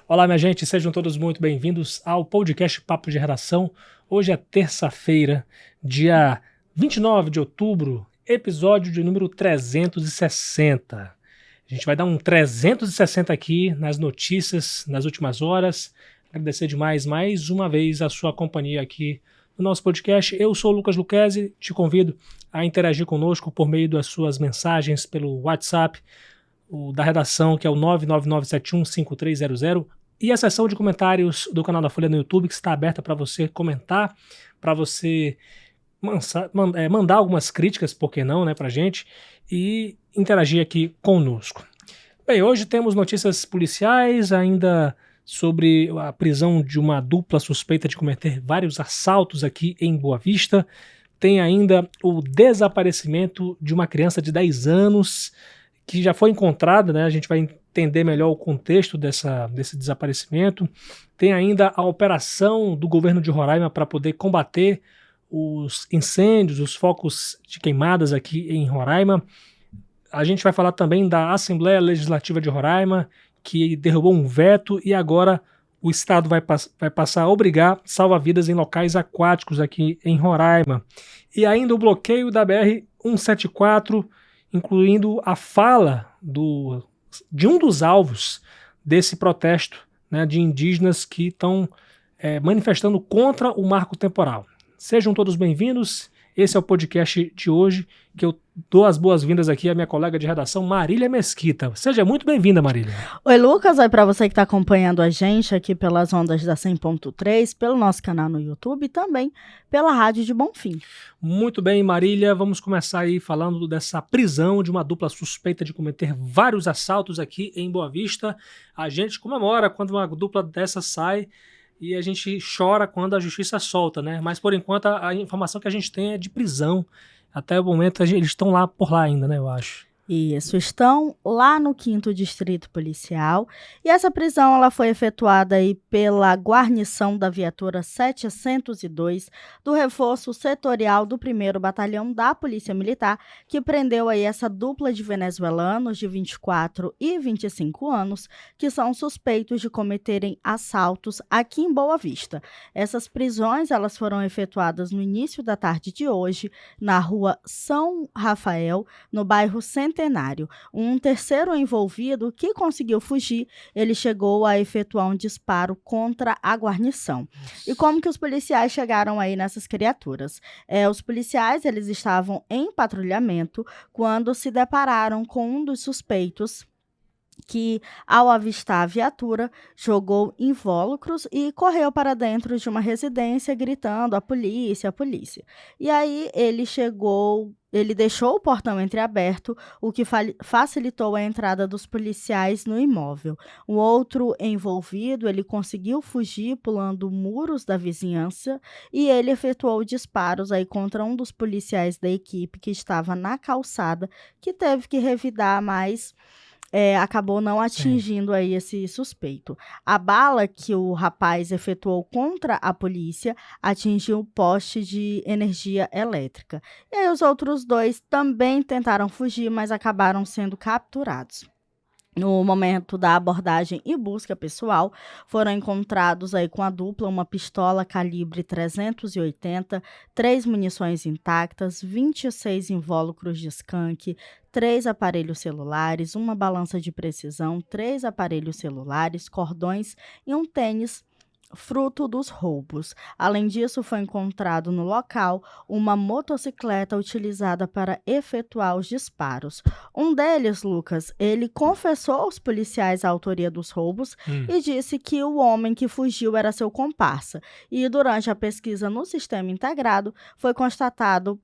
Olá, minha gente, sejam todos muito bem-vindos ao podcast Papo de Redação. Hoje é terça-feira, dia 29 de outubro, episódio de número 360. A gente vai dar um 360 aqui nas notícias nas últimas horas. Agradecer demais mais uma vez a sua companhia aqui no nosso podcast. Eu sou o Lucas Lucchesi, te convido a interagir conosco por meio das suas mensagens pelo WhatsApp, da redação, que é o 999715300, e a seção de comentários do canal da Folha no YouTube, que está aberta para você comentar, para você mandar algumas críticas, por que não, né, para a gente, e interagir aqui conosco. Bem, hoje temos notícias policiais, ainda sobre a prisão de uma dupla suspeita de cometer vários assaltos aqui em Boa Vista. Tem ainda o desaparecimento de uma criança de 10 anos, que já foi encontrada, né? A gente vai entender melhor o contexto desse desaparecimento. Tem ainda a operação do governo de Roraima para poder combater os incêndios, os focos de queimadas aqui em Roraima. A gente vai falar também da Assembleia Legislativa de Roraima, que derrubou um veto e agora o Estado vai passar a obrigar salva-vidas em locais aquáticos aqui em Roraima. E ainda o bloqueio da BR-174, incluindo a fala de um dos alvos desse protesto, né, de indígenas que estão manifestando contra o marco temporal. Sejam todos bem-vindos. Esse é o podcast de hoje, que eu dou as boas-vindas aqui à minha colega de redação, Marília Mesquita. Seja muito bem-vinda, Marília. Oi, Lucas. Oi para você que está acompanhando a gente aqui pelas ondas da 100.3, pelo nosso canal no YouTube e também pela Rádio de Bonfim. Muito bem, Marília. Vamos começar aí falando dessa prisão de uma dupla suspeita de cometer vários assaltos aqui em Boa Vista. A gente comemora quando uma dupla dessa sai e a gente chora quando a justiça solta, né? Mas, por enquanto, a informação que a gente tem é de prisão. Até o momento, eles estão por lá ainda, né? Eu acho. Isso, estão lá no 5º Distrito Policial e essa prisão ela foi efetuada aí pela guarnição da viatura 702 do reforço setorial do 1º Batalhão da Polícia Militar, que prendeu aí essa dupla de venezuelanos de 24 e 25 anos, que são suspeitos de cometerem assaltos aqui em Boa Vista. Essas prisões elas foram efetuadas no início da tarde de hoje, na rua São Rafael, no bairro Centenário. Um terceiro envolvido que conseguiu fugir, ele chegou a efetuar um disparo contra a guarnição. E como que os policiais chegaram aí nessas criaturas? Os policiais eles estavam em patrulhamento quando se depararam com um dos suspeitos, que, ao avistar a viatura, jogou invólucros e correu para dentro de uma residência gritando: a polícia, a polícia. E aí ele deixou o portão entreaberto, o que facilitou a entrada dos policiais no imóvel. O outro envolvido, ele conseguiu fugir pulando muros da vizinhança e ele efetuou disparos aí contra um dos policiais da equipe que estava na calçada, que teve que revidar, mas acabou não atingindo aí esse suspeito. A bala que o rapaz efetuou contra a polícia atingiu o poste de energia elétrica. E aí os outros dois também tentaram fugir, mas acabaram sendo capturados. No momento da abordagem e busca pessoal, foram encontrados aí com a dupla uma pistola calibre 380, 3 munições intactas, 26 invólucros de skunk, 3 aparelhos celulares, uma balança de precisão, 3 aparelhos celulares, cordões e um tênis, fruto dos roubos. Além disso, foi encontrado no local uma motocicleta utilizada para efetuar os disparos. Um deles, Lucas, ele confessou aos policiais a autoria dos roubos e disse que o homem que fugiu era seu comparsa. E durante a pesquisa no sistema integrado, foi constatado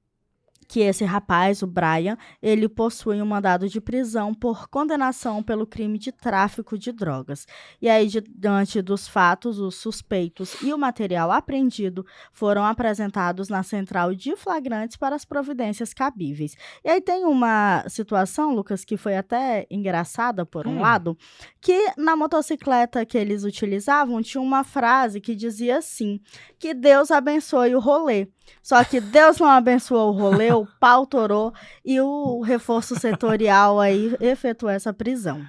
que esse rapaz, o Brian, ele possui um mandado de prisão por condenação pelo crime de tráfico de drogas. E aí, diante dos fatos, os suspeitos e o material apreendido foram apresentados na central de flagrantes para as providências cabíveis. E aí tem uma situação, Lucas, que foi até engraçada por um lado, que na motocicleta que eles utilizavam tinha uma frase que dizia assim, que Deus abençoe o rolê. Só que Deus não abençoou o rolê, o pau torou e o reforço setorial aí efetuou essa prisão.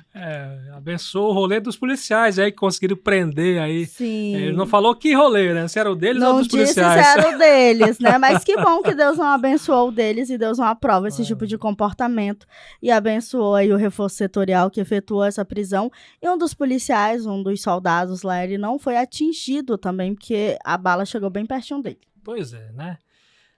Abençoou o rolê dos policiais aí que conseguiram prender aí. Sim. Ele não falou que rolê, né? Se era o deles ou dos policiais. Não disse se era o deles, né? Mas que bom que Deus não abençoou o deles e Deus não aprova esse tipo de comportamento. E abençoou aí o reforço setorial que efetuou essa prisão. E um dos policiais, um dos soldados lá, ele não foi atingido também, porque a bala chegou bem pertinho dele. Pois é, né?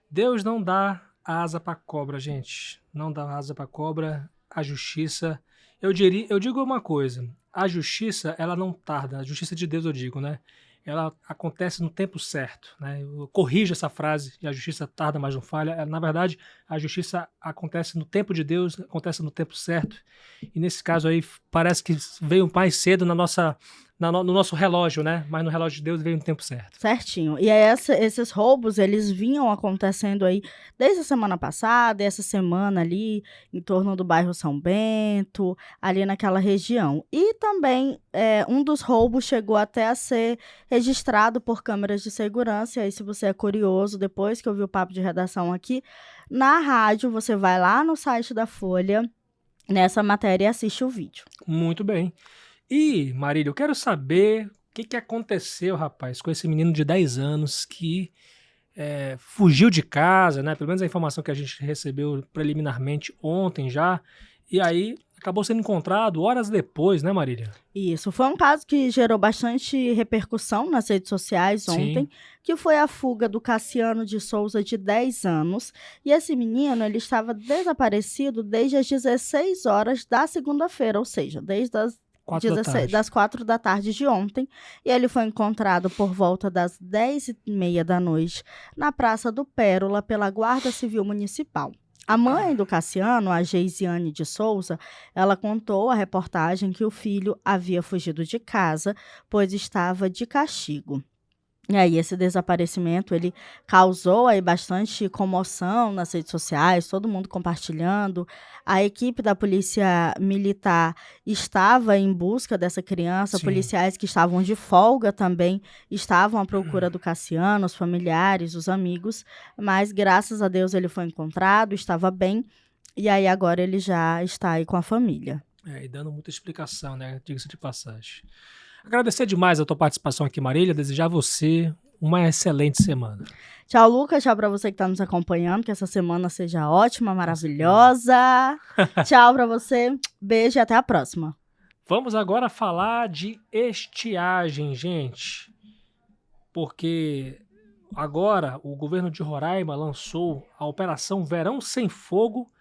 Deus não dá asa pra cobra, gente. Não dá asa pra cobra. A justiça... Eu digo uma coisa. A justiça, ela não tarda. A justiça de Deus, eu digo, né? Ela acontece no tempo certo, né? Eu corrijo essa frase, a justiça tarda, mas não falha. Na verdade, a justiça acontece no tempo de Deus, acontece no tempo certo. E nesse caso aí, parece que veio mais cedo no nosso relógio, né? Mas no relógio de Deus veio no tempo certo. Certinho. E aí esses roubos, eles vinham acontecendo aí desde a semana passada, essa semana ali, em torno do bairro São Bento, ali naquela região. E também um dos roubos chegou até a ser registrado por câmeras de segurança. E aí, se você é curioso, depois que eu vi o papo de redação aqui, na rádio, você vai lá no site da Folha, nessa matéria e assiste o vídeo. Muito bem. E, Marília, eu quero saber o que aconteceu, rapaz, com esse menino de 10 anos que fugiu de casa, né? Pelo menos a informação que a gente recebeu preliminarmente ontem já. E aí acabou sendo encontrado horas depois, né, Marília? Isso, foi um caso que gerou bastante repercussão nas redes sociais ontem, que foi a fuga do Cassiano de Souza, de 10 anos. E esse menino, ele estava desaparecido desde as 16 horas da segunda-feira, ou seja, desde das 4 da tarde de ontem. E ele foi encontrado por volta das 10h30 da noite na Praça do Pérola pela Guarda Civil Municipal. A mãe do Cassiano, a Geisiane de Souza, ela contou à reportagem que o filho havia fugido de casa, pois estava de castigo. E aí esse desaparecimento, ele causou aí bastante comoção nas redes sociais, todo mundo compartilhando. A equipe da polícia militar estava em busca dessa criança, policiais que estavam de folga também estavam à procura do Cassiano, os familiares, os amigos, mas graças a Deus ele foi encontrado, estava bem, e aí agora ele já está aí com a família. E dando muita explicação, né? Diga-se de passagem. Agradecer demais a tua participação aqui, Marília. Desejar a você uma excelente semana. Tchau, Lucas. Tchau para você que está nos acompanhando. Que essa semana seja ótima, maravilhosa. Tchau para você. Beijo e até a próxima. Vamos agora falar de estiagem, gente. Porque agora o governo de Roraima lançou a Operação Verão Sem Fogo,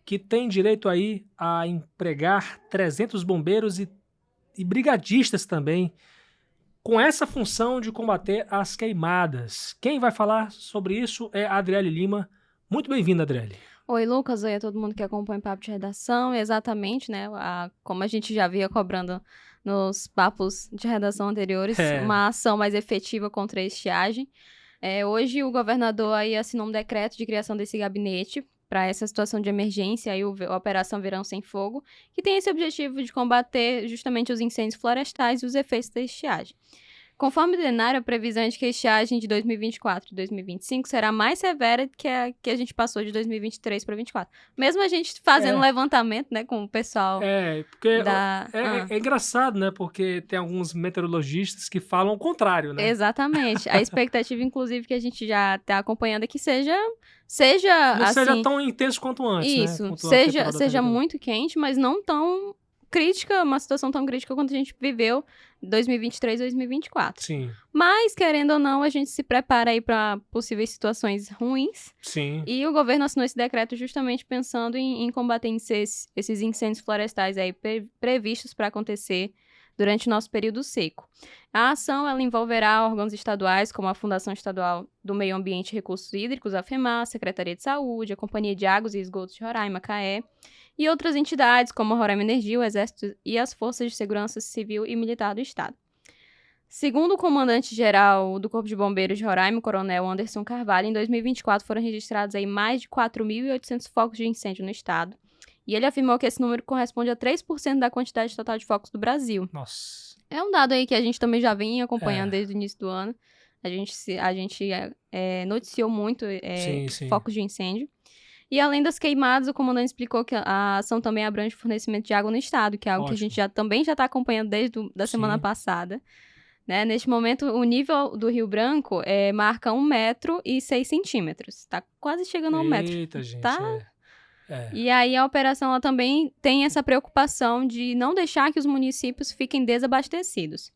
que tem direito aí a empregar 300 bombeiros e brigadistas também, com essa função de combater as queimadas. Quem vai falar sobre isso é a Adriele Lima. Muito bem-vinda, Adriele. Oi, Lucas. Oi a todo mundo que acompanha o Papo de Redação. Exatamente, né? Como a gente já via cobrando nos papos de redação anteriores, uma ação mais efetiva contra a estiagem. Hoje o governador aí assinou um decreto de criação desse gabinete para essa situação de emergência, aí a Operação Verão Sem Fogo, que tem esse objetivo de combater justamente os incêndios florestais e os efeitos da estiagem. Conforme o plenário, a previsão é de que a estiagem de 2024 e 2025 será mais severa que a que a gente passou de 2023 para 2024. Mesmo a gente fazendo levantamento, né, com o pessoal porque é engraçado, né, porque tem alguns meteorologistas que falam o contrário, né? Exatamente. A expectativa, inclusive, que a gente já está acompanhando é que seja não assim, seja tão intenso quanto antes, isso, né? seja muito quente, mas não tão crítica, uma situação tão crítica quanto a gente viveu em 2023 e 2024. Sim. Mas, querendo ou não, a gente se prepara aí para possíveis situações ruins. Sim. E o governo assinou esse decreto justamente pensando em combater esses incêndios florestais aí previstos para acontecer durante o nosso período seco. A ação, ela envolverá órgãos estaduais, como a Fundação Estadual do Meio Ambiente e Recursos Hídricos, a FEMAR, a Secretaria de Saúde, a Companhia de Águas e Esgotos de Roraima, CAE, e outras entidades, como a Roraima Energia, o Exército e as Forças de Segurança Civil e Militar do Estado. Segundo o comandante-geral do Corpo de Bombeiros de Roraima, o coronel Anderson Carvalho, em 2024 foram registrados aí mais de 4.800 focos de incêndio no estado. E ele afirmou que esse número corresponde a 3% da quantidade total de focos do Brasil. Nossa. É um dado aí que a gente também já vem acompanhando desde o início do ano. A gente noticiou muito focos de incêndio. E além das queimadas, o comandante explicou que a ação também abrange o fornecimento de água no estado, que é algo que a gente também já está acompanhando desde a semana passada. Né? Neste momento, o nível do Rio Branco marca 1,06 m. Está quase chegando a 1 metro. Eita, gente. Tá? E aí a operação ela também tem essa preocupação de não deixar que os municípios fiquem desabastecidos.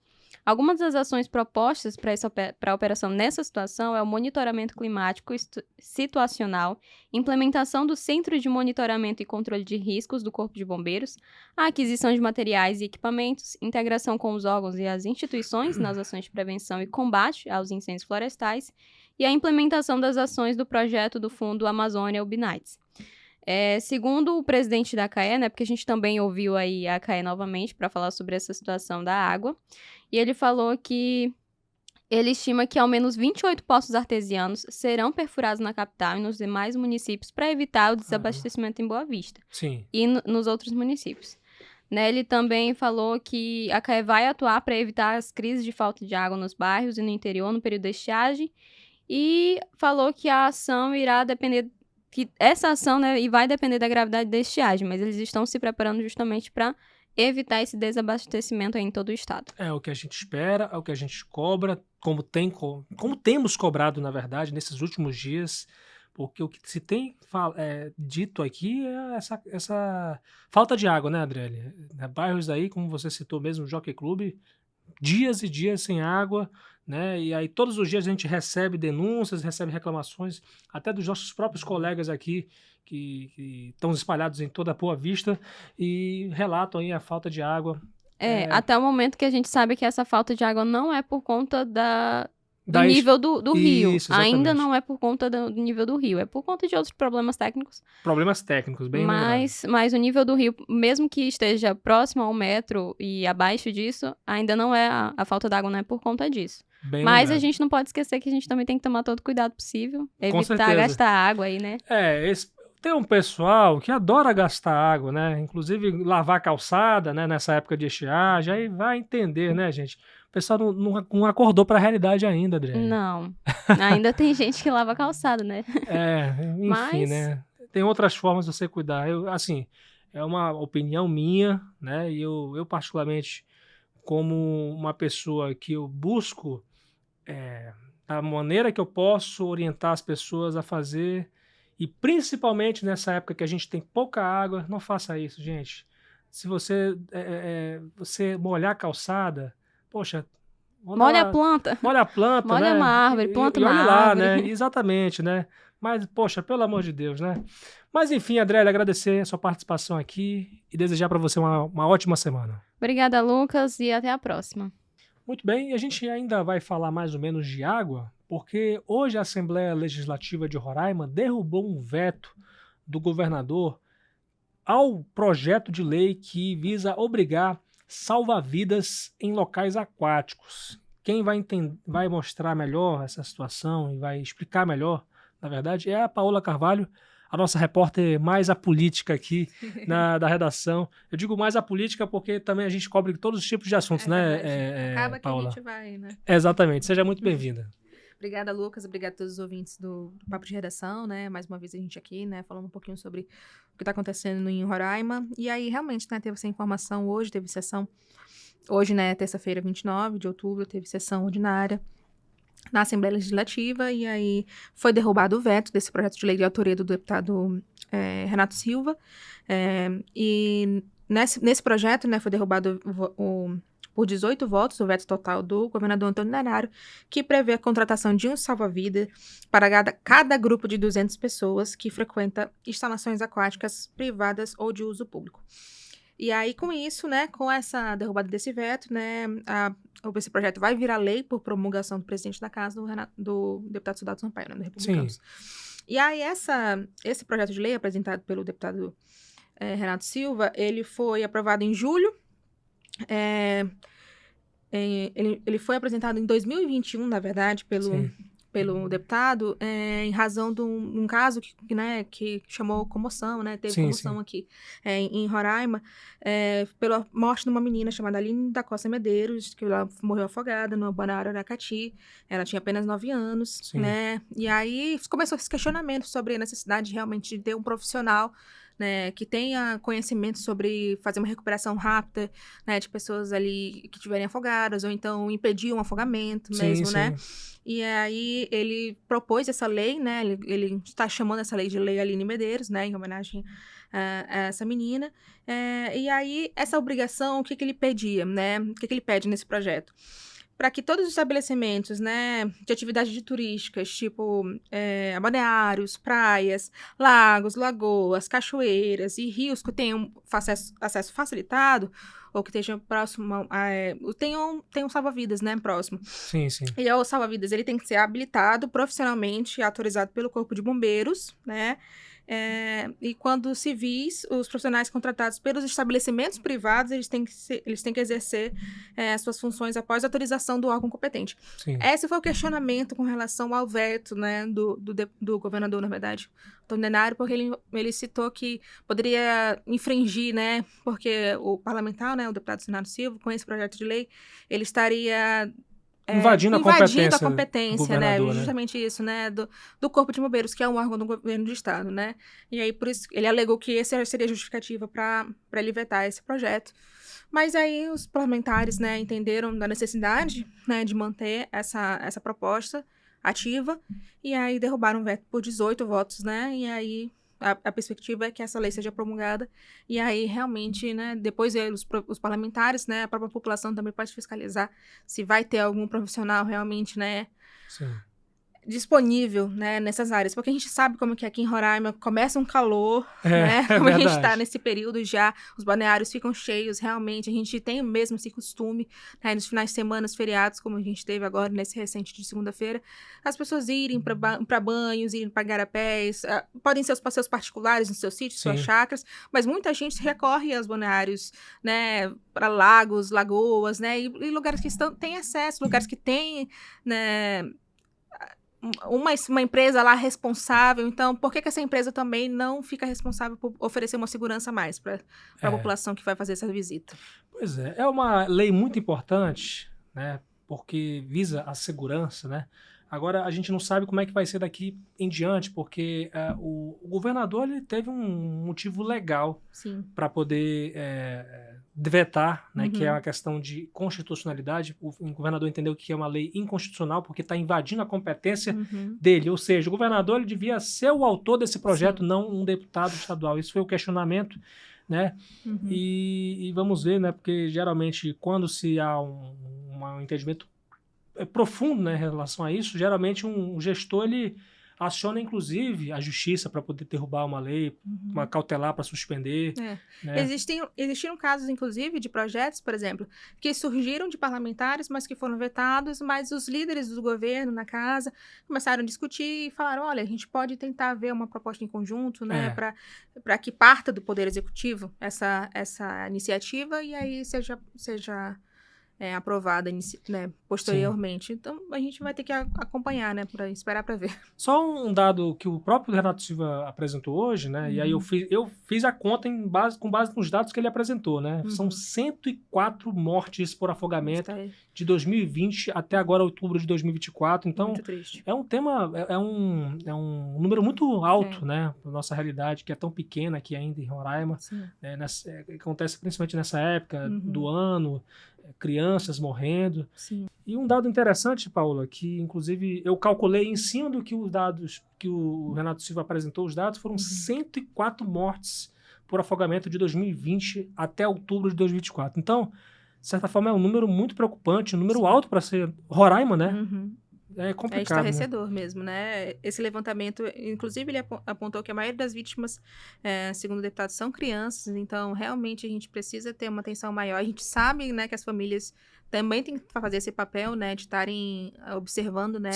Algumas das ações propostas para a operação nessa situação é o monitoramento climático situacional, implementação do Centro de Monitoramento e Controle de Riscos do Corpo de Bombeiros, a aquisição de materiais e equipamentos, integração com os órgãos e as instituições nas ações de prevenção e combate aos incêndios florestais e a implementação das ações do projeto do Fundo Amazônia UBNITES. Segundo o presidente da CAE, né, porque a gente também ouviu aí a CAE novamente para falar sobre essa situação da água, e ele falou que ele estima que ao menos 28 poços artesianos serão perfurados na capital e nos demais municípios para evitar o desabastecimento em Boa Vista. Sim. E nos outros municípios. Né, ele também falou que a CAE vai atuar para evitar as crises de falta de água nos bairros e no interior no período de estiagem, e falou que a ação irá depender que essa ação, né, e vai depender da gravidade da estiagem, mas eles estão se preparando justamente para evitar esse desabastecimento aí em todo o estado. É o que a gente espera, é o que a gente cobra, como temos cobrado, na verdade, nesses últimos dias, porque o que se tem dito aqui é essa falta de água, né, Adriele? Bairros aí, como você citou mesmo, o Jockey Club, dias e dias sem água, né? E aí todos os dias a gente recebe denúncias, recebe reclamações, até dos nossos próprios colegas aqui, que estão espalhados em toda a Boa Vista, e relatam aí a falta de água. Até o momento que a gente sabe que essa falta de água não é por conta do nível do rio. Isso, ainda não é por conta do nível do rio, é por conta de outros problemas técnicos. Problemas técnicos, bem mas o nível do rio, mesmo que esteja próximo a 1 metro e abaixo disso, ainda não é, a falta d'água não é por conta disso. Bem mas lembrado. A gente não pode esquecer que a gente também tem que tomar todo o cuidado possível, evitar gastar água aí, né? Tem um pessoal que adora gastar água, né? Inclusive lavar calçada, né? Nessa época de estiagem, aí vai entender, né, gente? O pessoal não acordou para a realidade ainda, Adriane. Não, ainda tem gente que lava calçada, né? Enfim, né? Tem outras formas de você cuidar. É uma opinião minha, né? E eu particularmente, como uma pessoa que eu busco, da maneira que eu posso orientar as pessoas a fazer, e principalmente nessa época que a gente tem pouca água, não faça isso, gente. Se você molhar a calçada, poxa... Molha a planta. Molha a planta, molha né? uma árvore, planta uma árvore. Lá, né? Exatamente, né? Mas, poxa, pelo amor de Deus, né? Mas, enfim, Adriele, agradecer a sua participação aqui e desejar para você uma ótima semana. Obrigada, Lucas, e até a próxima. Muito bem, e a gente ainda vai falar mais ou menos de água, porque hoje a Assembleia Legislativa de Roraima derrubou um veto do governador ao projeto de lei que visa obrigar salva-vidas em locais aquáticos. Quem vai mostrar melhor essa situação e vai explicar melhor, na verdade, é a Paola Carvalho, a nossa repórter mais apolítica aqui da redação. Eu digo mais apolítica porque também a gente cobre todos os tipos de assuntos, né, Acaba Paola? que a gente vai, né? Exatamente. Seja muito bem-vinda. Obrigada, Lucas. Obrigada a todos os ouvintes do Papo de Redação, né? Mais uma vez a gente aqui, né? Falando um pouquinho sobre o que está acontecendo em Roraima. E aí, realmente, né? Teve essa informação hoje, teve sessão... Hoje, né? Terça-feira, 29 de outubro, teve sessão ordinária na Assembleia Legislativa. E aí, foi derrubado o veto desse projeto de lei de autoria do deputado Renato Silva. E nesse projeto, né? Foi derrubado por 18 votos, o veto total do governador Antônio Danário, que prevê a contratação de um salva-vida para cada grupo de 200 pessoas que frequenta instalações aquáticas privadas ou de uso público. E aí, com isso, né, com essa derrubada desse veto, né, esse projeto vai virar lei por promulgação do presidente da casa, do deputado Soldado Sampaio, né, do Republicanos. Sim. E aí, esse projeto de lei apresentado pelo deputado Renato Silva, ele foi aprovado em julho. Ele foi apresentado em 2021, na verdade, pelo deputado em razão de um caso que chamou comoção, né? Teve comoção aqui em Roraima, pela morte de uma menina chamada Aline da Costa Medeiros, que ela morreu afogada no Balneário Aracati. Ela tinha apenas 9 anos, né? E aí começou esse questionamento sobre a necessidade realmente de ter um profissional, né, que tenha conhecimento sobre fazer uma recuperação rápida, né, de pessoas ali que estiverem afogadas, ou então impedir um afogamento mesmo, né? E aí ele propôs essa lei, né? Ele está chamando essa lei de Lei Aline Medeiros, né, em homenagem a essa menina. E aí, essa obrigação, o que ele pedia, né? O que ele pede nesse projeto? Para que todos os estabelecimentos, né, de atividades turísticas, tipo balneários, praias, lagos, lagoas, cachoeiras e rios que tenham acesso facilitado, ou que estejam próximo, tenham salva-vidas, né, próximo. Sim. E o salva-vidas, ele tem que ser habilitado profissionalmente, autorizado pelo Corpo de Bombeiros, né? E quando civis, os profissionais contratados pelos estabelecimentos privados, eles têm que exercer as suas funções após autorização do órgão competente. Esse foi o questionamento com relação ao veto, né, do governador, na verdade, do Denário, porque ele citou que poderia infringir, né, porque o parlamentar, né, o deputado Senado Silva, com esse projeto de lei, ele estaria invadindo a competência, né? Justamente isso, né? Do Corpo de Bombeiros, que é um órgão do governo do estado, né? E aí, por isso, ele alegou que essa seria a justificativa para ele vetar esse projeto. Mas aí, os parlamentares, né, entenderam da necessidade, né, de manter essa proposta ativa, e aí derrubaram o veto por 18 votos, né? E aí, a perspectiva é que essa lei seja promulgada, e aí realmente, né, depois os parlamentares, né, a própria população também pode fiscalizar se vai ter algum profissional realmente, né, disponível, né, nessas áreas, porque a gente sabe como que aqui em Roraima começa um calor, né, como a gente está nesse período já, os balneários ficam cheios, realmente, a gente tem mesmo esse costume, né, nos finais de semana, feriados, como a gente teve agora nesse recente de segunda-feira, as pessoas irem para banhos, irem para garapés, podem ser os passeios particulares nos seus sítios, suas chácaras, mas muita gente recorre aos balneários, né, para lagos, lagoas, né, e lugares que têm acesso, lugares que têm, né, uma empresa lá responsável. Então, por que essa empresa também não fica responsável por oferecer uma segurança a mais para a população que vai fazer essa visita? Pois é uma lei muito importante, né, porque visa a segurança, né? Agora, a gente não sabe como é que vai ser daqui em diante, porque o governador ele teve um motivo legal para poder vetar, né, que é uma questão de constitucionalidade. O governador entendeu que é uma lei inconstitucional porque está invadindo a competência dele. Ou seja, o governador ele devia ser o autor desse projeto, não um deputado estadual. Isso foi o questionamento, né? E vamos ver, né, porque geralmente quando se há um entendimento profundo, né, em relação a isso, geralmente um gestor ele aciona inclusive a justiça para poder derrubar uma lei, uma cautelar para suspender. Né? Existiram casos, inclusive, de projetos, por exemplo, que surgiram de parlamentares, mas que foram vetados, mas os líderes do governo na casa começaram a discutir e falaram, olha, a gente pode tentar ver uma proposta em conjunto, né, para que parta do Poder Executivo essa iniciativa e aí seja aprovada, né, posteriormente. Então, a gente vai ter que acompanhar, né, para esperar para ver. Só um dado que o próprio Renato Silva apresentou hoje, né, e aí eu fiz a conta com base nos dados que ele apresentou, né, são 104 mortes por afogamento de 2020 até agora outubro de 2024, então é um tema, é um número muito alto, né, para nossa realidade, que é tão pequena aqui ainda em Roraima, acontece principalmente nessa época do ano, crianças morrendo. E um dado interessante, Paula, que inclusive eu calculei em cima do que os dados que o Renato Silva apresentou, os dados foram 104 mortes por afogamento de 2020 até outubro de 2024. Então, de certa forma, é um número muito preocupante, um número alto para ser Roraima, né? É complicado. É estarrecedor, né? Mesmo, né? Esse levantamento, inclusive, ele apontou que a maioria das vítimas, segundo o deputado, são crianças, então, realmente, a gente precisa ter uma atenção maior. A gente sabe, né, que as famílias também têm que fazer esse papel, né, de estarem observando, né,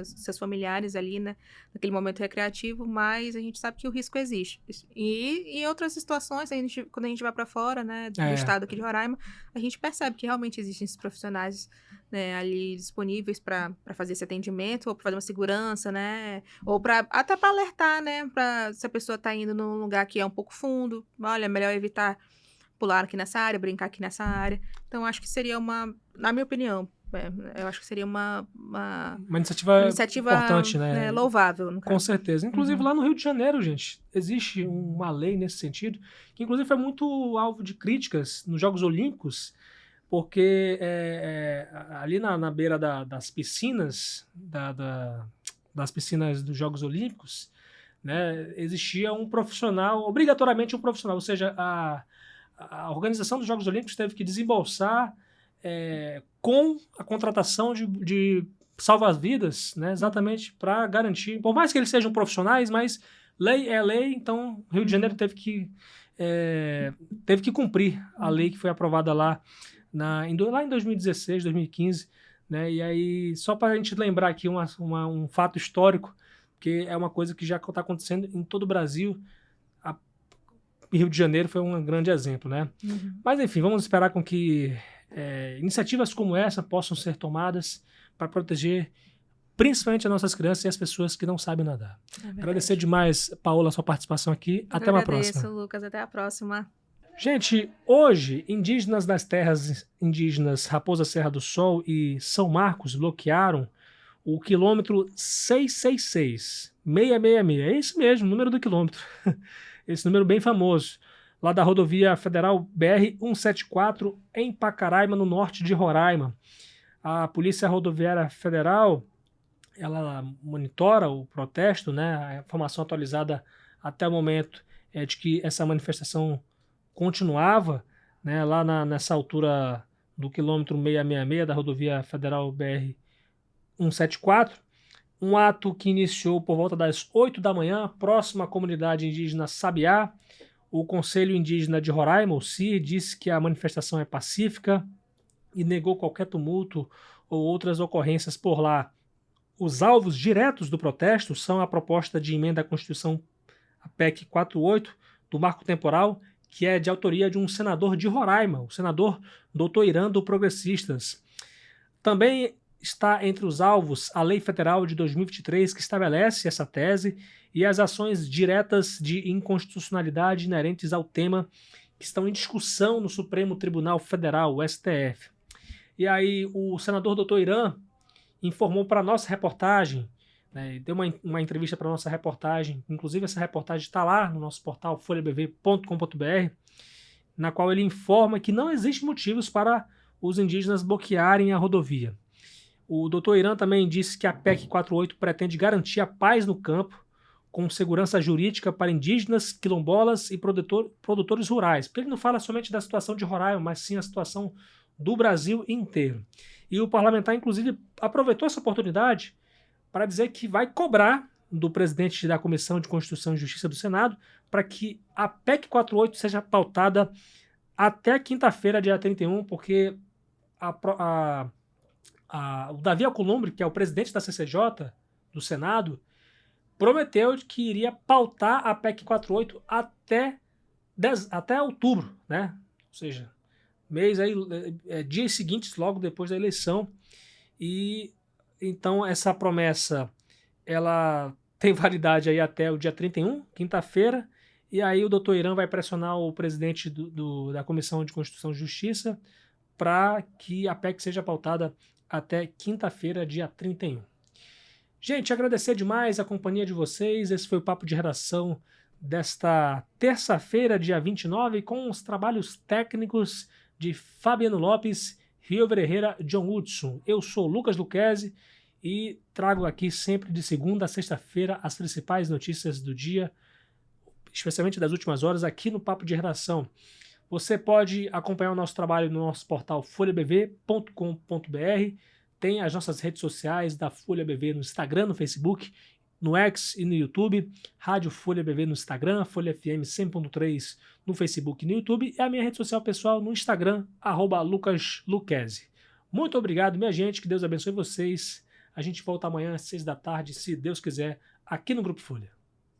seus familiares ali, né, naquele momento recreativo, mas a gente sabe que o risco existe. E em outras situações, quando a gente vai para fora, né, do estado aqui de Roraima, a gente percebe que realmente existem esses profissionais, né, ali disponíveis para fazer esse atendimento, ou para fazer uma segurança, né? Ou até para alertar, né? Se a pessoa está indo num lugar que é um pouco fundo, olha, é melhor evitar pular aqui nessa área, brincar aqui nessa área. Então, acho que seria na minha opinião, eu acho que seria uma iniciativa importante, né, louvável, no caso. Com certeza. Inclusive, lá no Rio de Janeiro, gente, existe uma lei nesse sentido, que inclusive foi muito alvo de críticas nos Jogos Olímpicos, porque ali na beira das piscinas, das piscinas dos Jogos Olímpicos, né, existia um profissional, obrigatoriamente um profissional, ou seja, a organização dos Jogos Olímpicos teve que desembolsar com a contratação de salva-vidas, né, exatamente para garantir, por mais que eles sejam profissionais, mas lei é lei, então Rio de Janeiro teve que cumprir a lei que foi aprovada lá em 2016, 2015, né, e aí só para a gente lembrar aqui um fato histórico, que é uma coisa que já está acontecendo em todo o Brasil. Rio de Janeiro foi um grande exemplo, né? Mas enfim, vamos esperar com que iniciativas como essa possam ser tomadas para proteger principalmente as nossas crianças e as pessoas que não sabem nadar. Agradecer demais, Paola, a sua participação aqui. Até uma próxima. Agradeço, Lucas. Até a próxima. Gente, hoje, indígenas das terras indígenas Raposa Serra do Sol e São Marcos bloquearam o quilômetro 666. É isso mesmo, o número do quilômetro. Esse número bem famoso, lá da rodovia federal BR-174, em Pacaraima, no norte de Roraima. A Polícia Rodoviária Federal, ela monitora o protesto, né? A informação atualizada até o momento é de que essa manifestação continuava, né, lá nessa altura do quilômetro 666 da rodovia federal BR-174. Um ato que iniciou por volta das 8 da manhã, próximo à comunidade indígena Sabiá. O Conselho Indígena de Roraima, o CIR, disse que a manifestação é pacífica e negou qualquer tumulto ou outras ocorrências por lá. Os alvos diretos do protesto são a proposta de emenda à Constituição, a PEC 48, do Marco Temporal, que é de autoria de um senador de Roraima, o senador Dr. Irã do Progressistas. Também está entre os alvos a Lei Federal de 2023, que estabelece essa tese, e as ações diretas de inconstitucionalidade inerentes ao tema que estão em discussão no Supremo Tribunal Federal, o STF. E aí o senador Dr. Irã informou para a nossa reportagem, né, deu uma entrevista para a nossa reportagem, inclusive essa reportagem está lá no nosso portal folhabv.com.br, na qual ele informa que não existem motivos para os indígenas bloquearem a rodovia. O Dr. Irã também disse que a PEC 48 pretende garantir a paz no campo, com segurança jurídica para indígenas, quilombolas e produtores rurais. Porque ele não fala somente da situação de Roraima, mas sim a situação do Brasil inteiro. E o parlamentar, inclusive, aproveitou essa oportunidade para dizer que vai cobrar do presidente da Comissão de Constituição e Justiça do Senado para que a PEC 48 seja pautada até quinta-feira, dia 31, porque o Davi Alcolumbre, que é o presidente da CCJ, do Senado, prometeu que iria pautar a PEC 48 até outubro, né? Ou seja, dias seguintes, logo depois da eleição. E então essa promessa ela tem validade aí até o dia 31, quinta-feira, e aí o doutor Irã vai pressionar o presidente da Comissão de Constituição e Justiça para que a PEC seja pautada até quinta-feira, dia 31. Gente, agradecer demais a companhia de vocês. Esse foi o Papo de Redação desta terça-feira, dia 29, com os trabalhos técnicos de Fabiano Lopes, Rio Ferreira, John Hudson. Eu sou Lucas Luquezzi e trago aqui sempre de segunda a sexta-feira as principais notícias do dia, especialmente das últimas horas, aqui no Papo de Redação. Você pode acompanhar o nosso trabalho no nosso portal folhabv.com.br. Tem as nossas redes sociais da Folha BV no Instagram, no Facebook, no X e no YouTube. Rádio Folha BV no Instagram, Folha FM 100.3 no Facebook e no YouTube. E a minha rede social pessoal no Instagram, @LucasLuquezzi. Muito obrigado, minha gente. Que Deus abençoe vocês. A gente volta amanhã às 6 da tarde, se Deus quiser, aqui no Grupo Folha.